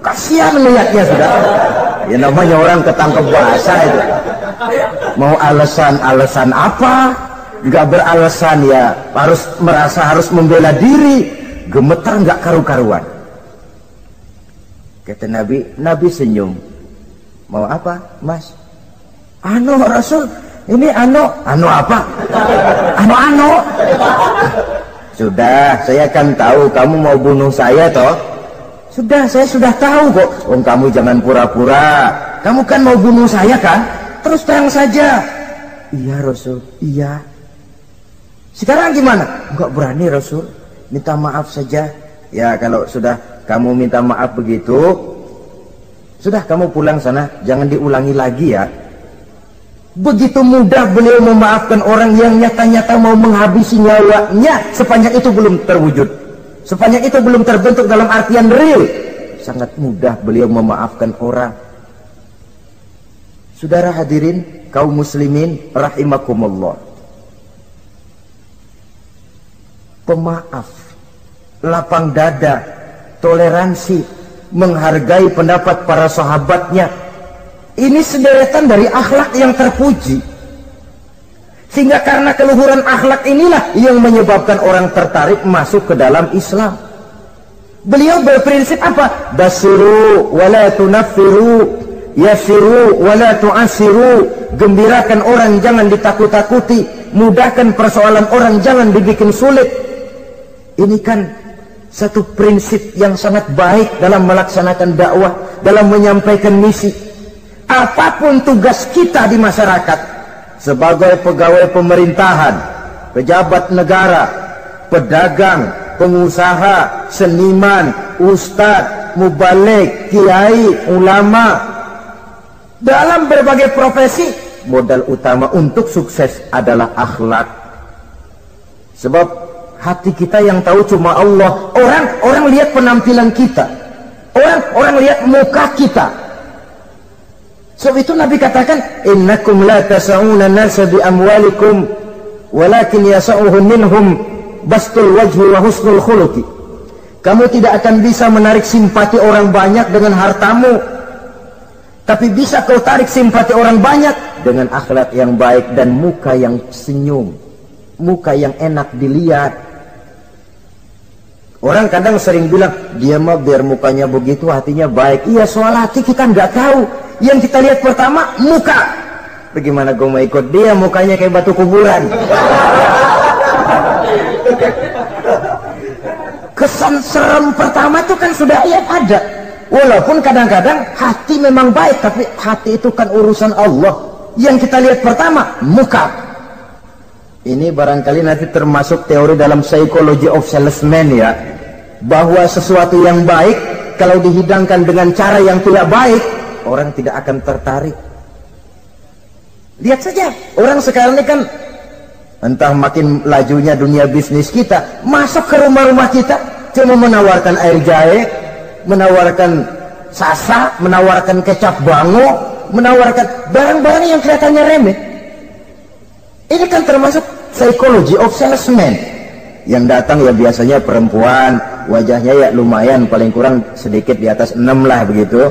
kasihan melihatnya sudah. Ya namanya orang ketangkep basah itu, mau alasan apa? Nggak beralasan ya, harus merasa harus membela diri, gemetar nggak karu-karuan. Kata Nabi senyum. Mau apa, Mas? Anu Rasul, ini anu apa? Anu. Sudah, saya kan tahu kamu mau bunuh saya toh. Sudah, saya sudah tahu kok. Oh, kamu jangan pura-pura. Kamu kan mau bunuh saya kan? Terus terang saja. Iya Rasul, iya. Sekarang gimana? Enggak berani Rasul. Minta maaf saja. Ya kalau sudah kamu minta maaf begitu, sudah kamu pulang sana, jangan diulangi lagi ya. Begitu mudah beliau memaafkan orang yang nyata-nyata mau menghabisi nyawanya, sepanjang itu belum terwujud, sepanjang itu belum terbentuk dalam artian real. Sangat mudah beliau memaafkan orang. Saudara hadirin kaum muslimin rahimakumullah, pemaaf, lapang dada, toleransi, menghargai pendapat para sahabatnya, ini sederetan dari akhlak yang terpuji. Sehingga karena keluhuran akhlak inilah yang menyebabkan orang tertarik masuk ke dalam Islam. Beliau berprinsip apa? Basiru wala tunaffiru, yasiru wala tu'asiru. Gembirakan orang, jangan ditakut-takuti. Mudahkan persoalan orang, jangan dibikin sulit. Ini kan satu prinsip yang sangat baik dalam melaksanakan dakwah, dalam menyampaikan misi. Apapun tugas kita di masyarakat, sebagai pegawai pemerintahan, pejabat negara, pedagang, pengusaha, seniman, ustadz, mubaligh, kiai, ulama, dalam berbagai profesi, modal utama untuk sukses adalah akhlak. Sebab hati kita yang tahu cuma Allah. Orang lihat penampilan kita, orang lihat muka kita. Sebab itu Nabi katakan, innakum la tasa'una nasa bi amwalikum walakin yasa'uhum minhum bastul wajhi wa husnul khuluqi. Kamu tidak akan bisa menarik simpati orang banyak dengan hartamu, tapi bisa kau tarik simpati orang banyak dengan akhlak yang baik dan muka yang senyum, muka yang enak dilihat. Orang kadang sering bilang, dia mah biar mukanya begitu hatinya baik. Iya, soal hati kita nggak tahu. Yang kita lihat pertama muka. Bagaimana gue mau ikut dia, mukanya kayak batu kuburan. Kesan serem pertama itu kan sudah ada. Walaupun kadang-kadang hati memang baik, tapi hati itu kan urusan Allah. Yang kita lihat pertama muka. Ini barangkali nanti termasuk teori dalam psychology of salesman ya, bahwa sesuatu yang baik kalau dihidangkan dengan cara yang tidak baik, orang tidak akan tertarik. Lihat saja, orang sekarang ini kan entah makin lajunya dunia bisnis kita, masuk ke rumah-rumah kita cuma menawarkan air jahe, menawarkan sasa, menawarkan kecap bango, menawarkan barang-barang yang kelihatannya remeh. Ini kan termasuk psychology of salesman. Yang datang ya biasanya perempuan, wajahnya ya lumayan, paling kurang sedikit di atas 6 lah begitu.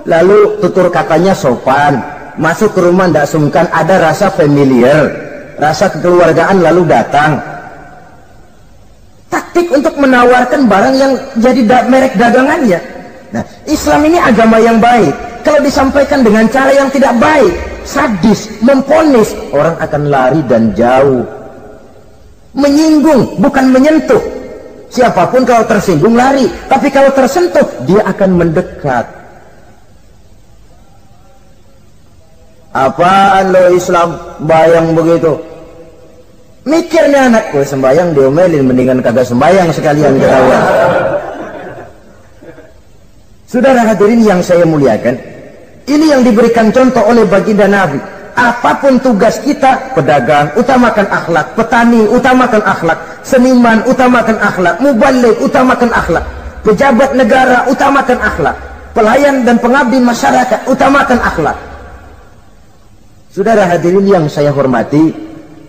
Lalu tutur katanya sopan, masuk ke rumah tidak sungkan, ada rasa familiar, rasa kekeluargaan, lalu datang. Taktik untuk menawarkan barang yang jadi merek dagangannya. Nah, Islam ini agama yang baik. Kalau disampaikan dengan cara yang tidak baik, sadis, memponis, orang akan lari dan jauh. Menyinggung, bukan menyentuh. Siapapun kalau tersinggung lari, tapi kalau tersentuh, dia akan mendekat. Apaan lo Islam bayang begitu? Mikirnya anak gue sembayang diomelin, mendingan kagak sembayang sekalian ketahuan. Saudara hadirin yang saya muliakan, ini yang diberikan contoh oleh baginda Nabi. Apapun tugas kita, pedagang utamakan akhlak, petani utamakan akhlak, seniman utamakan akhlak, mubaligh utamakan akhlak, pejabat negara utamakan akhlak, pelayan dan pengabdi masyarakat utamakan akhlak. Saudara hadirin yang saya hormati,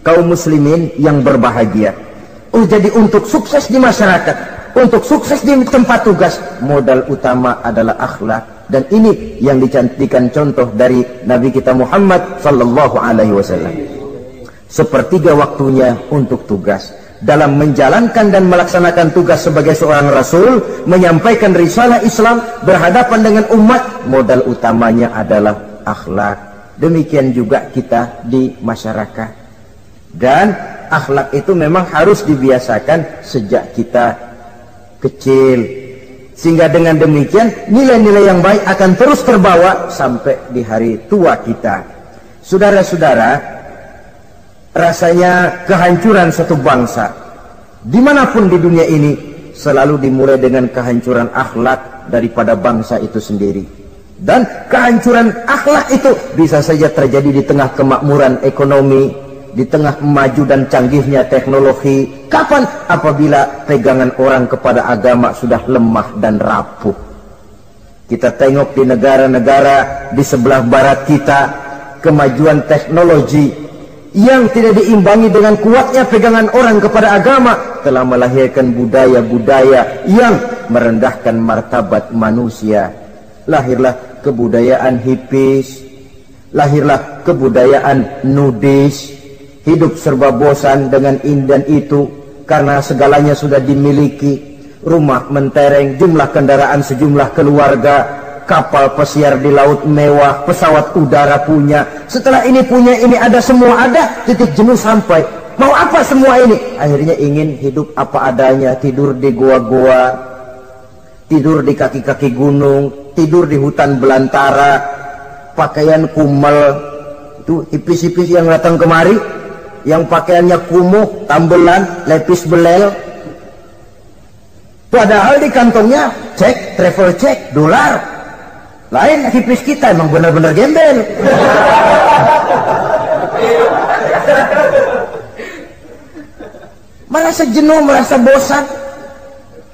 kaum muslimin yang berbahagia. Jadi untuk sukses di masyarakat, untuk sukses di tempat tugas, modal utama adalah akhlak. Dan ini yang dicantikan contoh dari Nabi kita Muhammad sallallahu alaihi wasallam. Sepertiga waktunya untuk tugas. Dalam menjalankan dan melaksanakan tugas sebagai seorang rasul, menyampaikan risalah Islam, berhadapan dengan umat, modal utamanya adalah akhlak. Demikian juga kita di masyarakat. Dan akhlak itu memang harus dibiasakan sejak kita kecil, sehingga dengan demikian nilai-nilai yang baik akan terus terbawa sampai di hari tua kita. Saudara-saudara, rasanya kehancuran satu bangsa dimanapun di dunia ini selalu dimulai dengan kehancuran akhlak daripada bangsa itu sendiri. Dan kehancuran akhlak itu bisa saja terjadi di tengah kemakmuran ekonomi, di tengah maju dan canggihnya teknologi. Kapan? Apabila pegangan orang kepada agama sudah lemah dan rapuh. Kita tengok di negara-negara di sebelah barat kita, kemajuan teknologi yang tidak diimbangi dengan kuatnya pegangan orang kepada agama telah melahirkan budaya-budaya yang merendahkan martabat manusia. Lahirlah kebudayaan hipis, lahirlah kebudayaan nudis, hidup serba bosan dengan ini dan itu karena segalanya sudah dimiliki, rumah mentereng, jumlah kendaraan sejumlah keluarga, kapal pesiar di laut mewah, pesawat udara punya, setelah ini punya ini ada, semua ada, titik jenuh sampai. Mau apa semua ini? Akhirnya ingin hidup apa adanya, tidur di goa-goa, tidur di kaki-kaki gunung, tidur di hutan belantara, pakaian kumel. Itu hipis-hipis yang datang kemari, yang pakaiannya kumuh, tambelan, lepis belel, padahal di kantongnya cek, travel cek, dolar. Lain hipis kita, emang benar-benar gembel. Merasa jenuh, merasa bosan.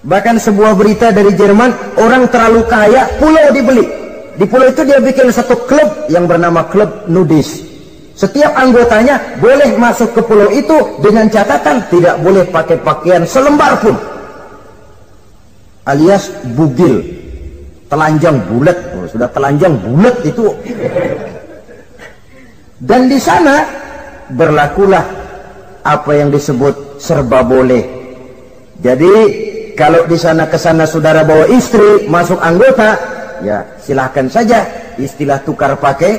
Bahkan sebuah berita dari Jerman, orang terlalu kaya, pulau dibeli. Di pulau itu dia bikin satu klub yang bernama klub nudis. Setiap anggotanya boleh masuk ke pulau itu dengan catatan tidak boleh pakai pakaian selembar pun, alias bugil, telanjang bulat. Sudah telanjang bulat itu. Dan di sana berlakulah apa yang disebut serba boleh. Jadi kalau di sana kesana saudara bawa istri masuk anggota, ya silahkan saja. Istilah tukar pakai,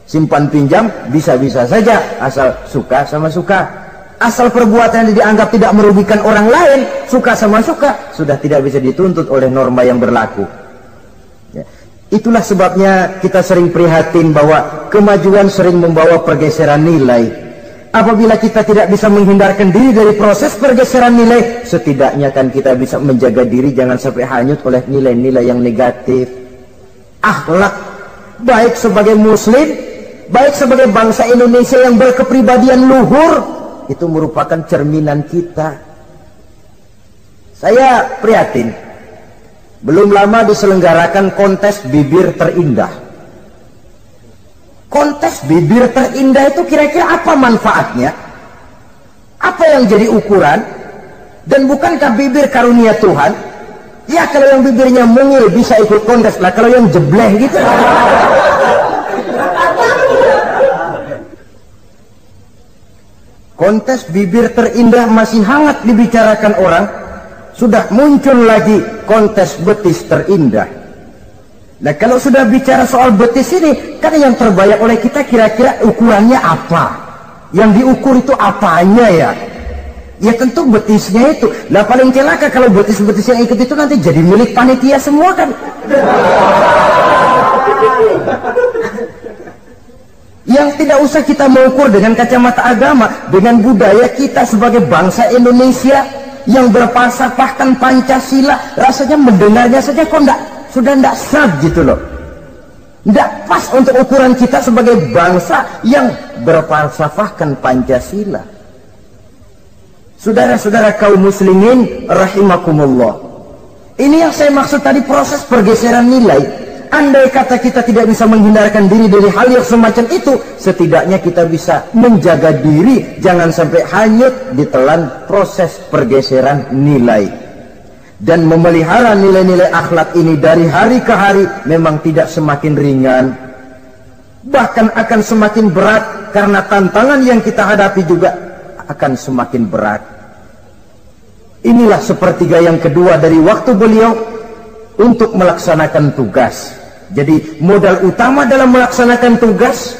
simpan pinjam, bisa-bisa saja, asal suka sama suka. Asal perbuatan yang dianggap tidak merugikan orang lain, suka sama suka, sudah tidak bisa dituntut oleh norma yang berlaku. Ya. Itulah sebabnya kita sering prihatin bahwa kemajuan sering membawa pergeseran nilai. Apabila kita tidak bisa menghindarkan diri dari proses pergeseran nilai, setidaknya kan kita bisa menjaga diri jangan sampai hanyut oleh nilai-nilai yang negatif. Akhlak, baik sebagai muslim, baik sebagai bangsa Indonesia yang berkepribadian luhur, itu merupakan cerminan kita. Saya prihatin, belum lama diselenggarakan kontes bibir terindah. Kontes bibir terindah itu kira-kira apa manfaatnya? Apa yang jadi ukuran? Dan bukankah bibir karunia Tuhan? Ya kalau yang bibirnya mungil bisa ikut kontes lah, kalau yang jebleh gitu. Kontes bibir terindah masih hangat dibicarakan orang. Sudah muncul lagi kontes betis terindah. Nah kalau sudah bicara soal betis ini, kan yang terbayang oleh kita kira-kira ukurannya apa? Yang diukur itu apanya ya? Ya tentu betisnya itu. Nah paling celaka kalau betis-betis yang ikut itu nanti jadi milik panitia semua kan. Yang tidak usah kita mengukur dengan kacamata agama, dengan budaya kita sebagai bangsa Indonesia yang berfalsafahkan Pancasila, rasanya mendengarnya saja kok sudah tidak sah gitu loh. Tidak pas untuk ukuran kita sebagai bangsa yang berfalsafahkan Pancasila. Saudara-saudara kaum muslimin rahimakumullah. Ini yang saya maksud tadi, proses pergeseran nilai. Andai kata kita tidak bisa menghindarkan diri dari hal yang semacam itu, setidaknya kita bisa menjaga diri jangan sampai hanyut ditelan proses pergeseran nilai. Dan memelihara nilai-nilai akhlak ini dari hari ke hari memang tidak semakin ringan, bahkan akan semakin berat, karena tantangan yang kita hadapi juga akan semakin berat. Inilah sepertiga yang kedua dari waktu beliau untuk melaksanakan tugas. Jadi modal utama dalam melaksanakan tugas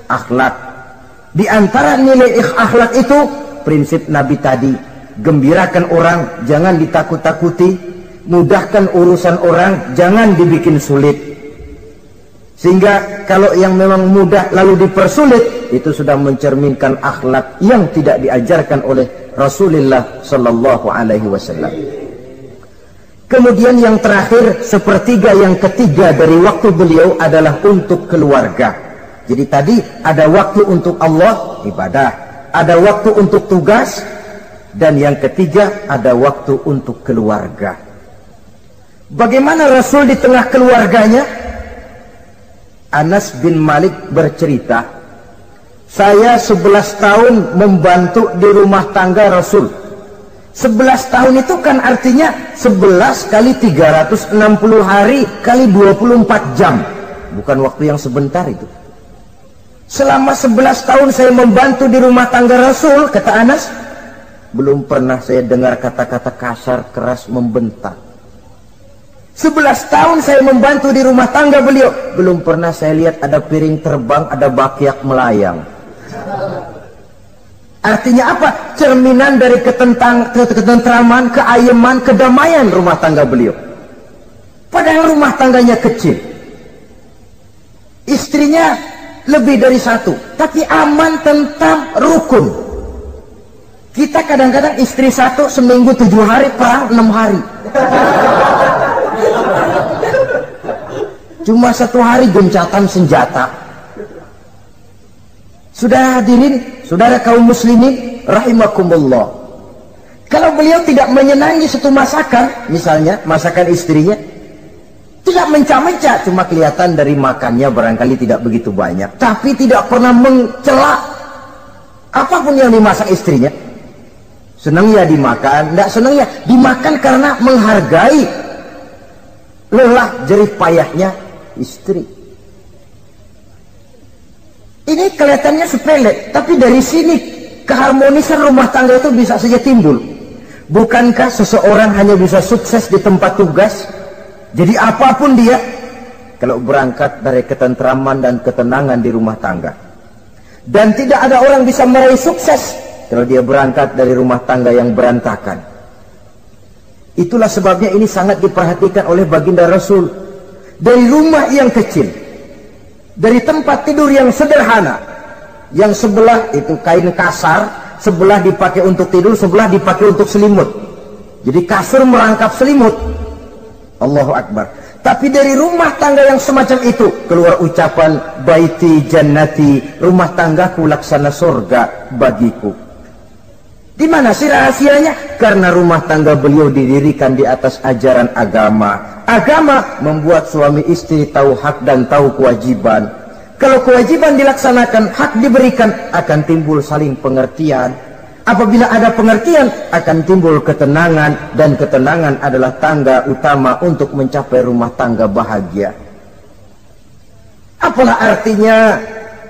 akhlak. Di antara nilai akhlak itu prinsip Nabi tadi, gembirakan orang, jangan ditakut-takuti, mudahkan urusan orang, jangan dibikin sulit. Sehingga kalau yang memang mudah lalu dipersulit, itu sudah mencerminkan akhlak yang tidak diajarkan oleh Rasulullah Sallallahu Alaihi Wasallam. Kemudian yang terakhir, sepertiga yang ketiga dari waktu beliau adalah untuk keluarga. Jadi tadi ada waktu untuk Allah, ibadah, ada waktu untuk tugas, dan yang ketiga ada waktu untuk keluarga. Bagaimana Rasul di tengah keluarganya? Anas bin Malik bercerita, saya 11 tahun membantu di rumah tangga Rasul. 11 tahun itu kan artinya 11 kali 360 hari kali 24 jam. Bukan waktu yang sebentar itu. Selama 11 tahun saya membantu di rumah tangga Rasul, kata Anas, belum pernah saya dengar kata-kata kasar, keras, membentak. 11 tahun saya membantu di rumah tangga beliau, belum pernah saya lihat ada piring terbang, ada bakyak melayang. Artinya apa? Cerminan dari ketentraman, keayeman, kedamaian rumah tangga beliau. Padahal rumah tangganya kecil, istrinya lebih dari satu, tapi aman, tentram, rukun. Kita kadang-kadang istri satu seminggu 7 hari, perang 6 hari. Cuma 1 hari gencatan senjata. Sudah hadirin, saudara kaum muslimin rahimakumullah. Kalau beliau tidak menyenangi satu masakan, misalnya masakan istrinya, Tidak mencah-mencah, cuma kelihatan dari makannya barangkali tidak begitu banyak. Tapi tidak pernah mencela apapun yang dimasak istrinya. Senang ya dimakan, tidak senang ya dimakan karena menghargai lelah jerih payahnya istri. Ini kelihatannya sepele, tapi dari sini keharmonisan rumah tangga itu bisa saja timbul. Bukankah seseorang hanya bisa sukses di tempat tugas? Jadi apapun dia, kalau berangkat dari ketentraman dan ketenangan di rumah tangga. Dan tidak ada orang bisa meraih sukses kalau dia berangkat dari rumah tangga yang berantakan. Itulah sebabnya ini sangat diperhatikan oleh baginda Rasul. Dari rumah yang kecil, dari tempat tidur yang sederhana, yang sebelah itu kain kasar, sebelah dipakai untuk tidur, sebelah dipakai untuk selimut. Jadi kasur merangkap selimut. Allahu Akbar. Tapi dari rumah tangga yang semacam itu keluar ucapan baiti jannati, rumah tanggaku laksana surga bagiku. Di mana sih rahasianya? Karena rumah tangga beliau didirikan di atas ajaran agama. Agama membuat suami istri tahu hak dan tahu kewajiban. Kalau kewajiban dilaksanakan, hak diberikan, akan timbul saling pengertian. Apabila ada pengertian, akan timbul ketenangan, dan ketenangan adalah tangga utama untuk mencapai rumah tangga bahagia. Apalah artinya?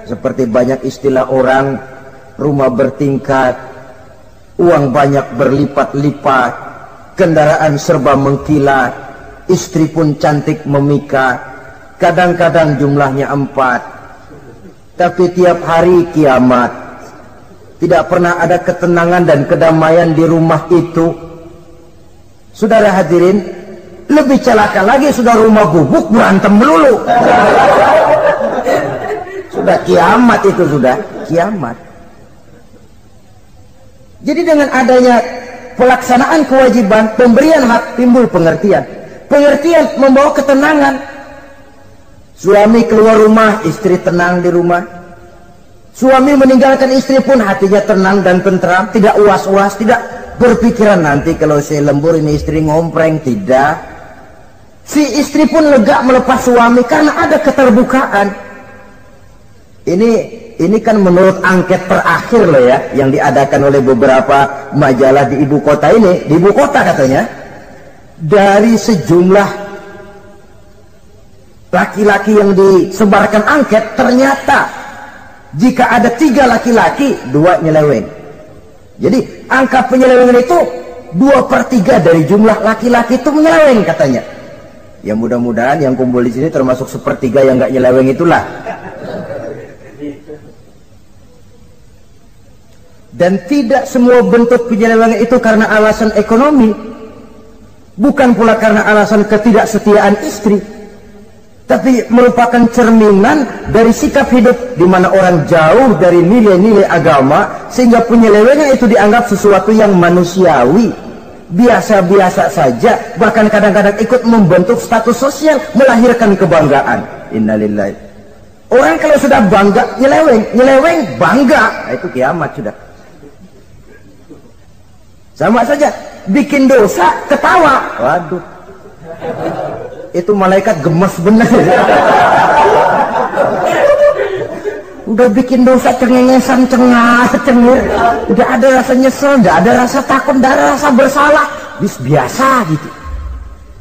Seperti banyak istilah orang, rumah bertingkat, uang banyak berlipat-lipat, kendaraan serba mengkilat, istri pun cantik memikat, kadang-kadang jumlahnya 4, tapi tiap hari kiamat. Tidak pernah ada ketenangan dan kedamaian di rumah itu. Saudara hadirin, lebih celaka lagi sudah rumah gubuk berantem melulu. Sudah kiamat itu, sudah kiamat. Jadi dengan adanya pelaksanaan kewajiban, pemberian hak, timbul pengertian. Pengertian membawa ketenangan. Suami keluar rumah, istri tenang di rumah. Suami meninggalkan istri pun hatinya tenang dan tentram, tidak was-was, tidak berpikiran nanti kalau saya lembur ini istri ngompreng, tidak. Si istri pun lega melepas suami karena ada keterbukaan. Ini kan menurut angket terakhir loh ya, yang diadakan oleh beberapa majalah di ibu kota ini, di ibu kota katanya, dari sejumlah laki-laki yang disebarkan angket, ternyata jika ada 3 laki-laki, 2 nyeleweng. Jadi angka penyelewengan itu 2/3 dari jumlah laki-laki itu menyeleweng katanya. Ya mudah-mudahan yang kumpul di sini termasuk 1/3 yang nggak nyeleweng itulah. Dan tidak semua bentuk penyelewengan itu karena alasan ekonomi, bukan pula karena alasan ketidaksetiaan istri, tapi merupakan cerminan dari sikap hidup di mana orang jauh dari nilai-nilai agama, sehingga penyelewengan itu dianggap sesuatu yang manusiawi, biasa-biasa saja, bahkan kadang-kadang ikut membentuk status sosial, melahirkan kebanggaan. Innalillahi. Orang kalau sudah bangga nyeleweng bangga, nah, itu kiamat sudah. Sama saja, bikin dosa ketawa, waduh, itu malaikat gemes bener. Udah bikin dosa cengengesan, cengir, udah ada rasa nyesel, udah ada rasa takut, udah ada rasa bersalah, biasa gitu.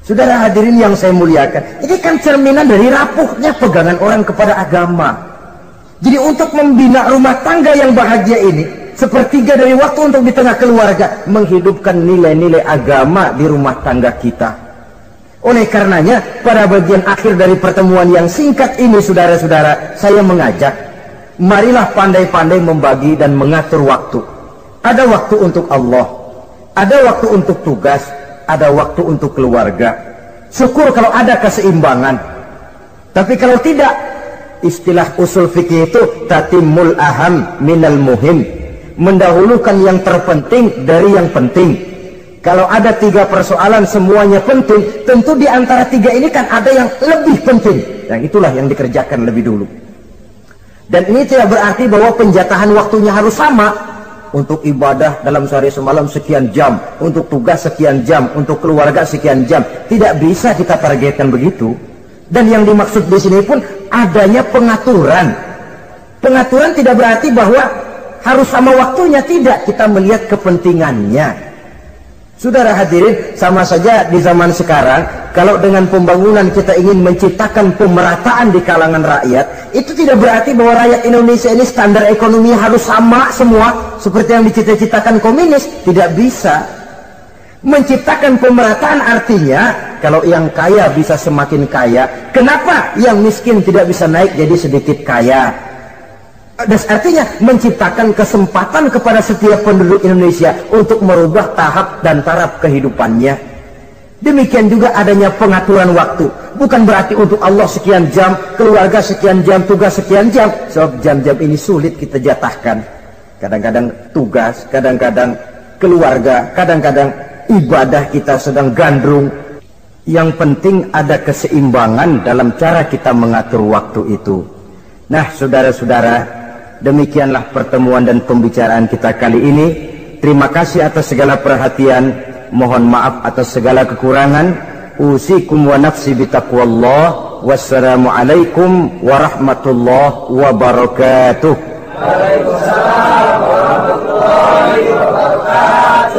Saudara hadirin yang saya muliakan, ini kan cerminan dari rapuhnya pegangan orang kepada agama. Jadi untuk membina rumah tangga yang bahagia ini, 1/3 dari waktu untuk di tengah keluarga, menghidupkan nilai-nilai agama di rumah tangga kita. Oleh karenanya, pada bagian akhir dari pertemuan yang singkat ini, saudara-saudara, saya mengajak, marilah pandai-pandai membagi dan mengatur waktu. Ada waktu untuk Allah, ada waktu untuk tugas, ada waktu untuk keluarga. Syukur kalau ada keseimbangan. Tapi kalau tidak, istilah usul fikih itu tatimul aham minal muhim, mendahulukan yang terpenting dari yang penting. Kalau ada 3 persoalan semuanya penting, tentu di antara 3 ini kan ada yang lebih penting, yang itulah yang dikerjakan lebih dulu. Dan ini tidak berarti bahwa penjatahan waktunya harus sama. untuk ibadah dalam sehari semalam sekian jam, untuk tugas sekian jam, untuk keluarga sekian jam. Tidak bisa kita targetkan begitu. Dan yang dimaksud di sini pun adanya pengaturan. Pengaturan tidak berarti bahwa harus sama waktunya, tidak. Kita melihat kepentingannya. Saudara hadirin, sama saja di zaman sekarang, kalau dengan pembangunan kita ingin menciptakan pemerataan di kalangan rakyat, itu tidak berarti bahwa rakyat Indonesia ini standar ekonomi harus sama semua, seperti yang dicita-citakan komunis. Tidak bisa. Menciptakan pemerataan artinya, kalau yang kaya bisa semakin kaya, kenapa yang miskin tidak bisa naik jadi sedikit kaya? Dan artinya menciptakan kesempatan kepada setiap penduduk Indonesia untuk merubah tahap dan taraf kehidupannya. Demikian juga adanya pengaturan waktu. Bukan berarti untuk Allah sekian jam, keluarga sekian jam, tugas sekian jam. Sebab jam-jam ini sulit kita jatahkan. Kadang-kadang tugas, kadang-kadang keluarga, kadang-kadang ibadah kita sedang gandrung. Yang penting ada keseimbangan dalam cara kita mengatur waktu itu. Nah, saudara-saudara, demikianlah pertemuan dan pembicaraan kita kali ini. Terima kasih atas segala perhatian. Mohon maaf atas segala kekurangan. Usikum wa nafsi bitaqwallah. Wassalamualaikum warahmatullahi wabarakatuh. Waalaikumsalam warahmatullahi wabarakatuh.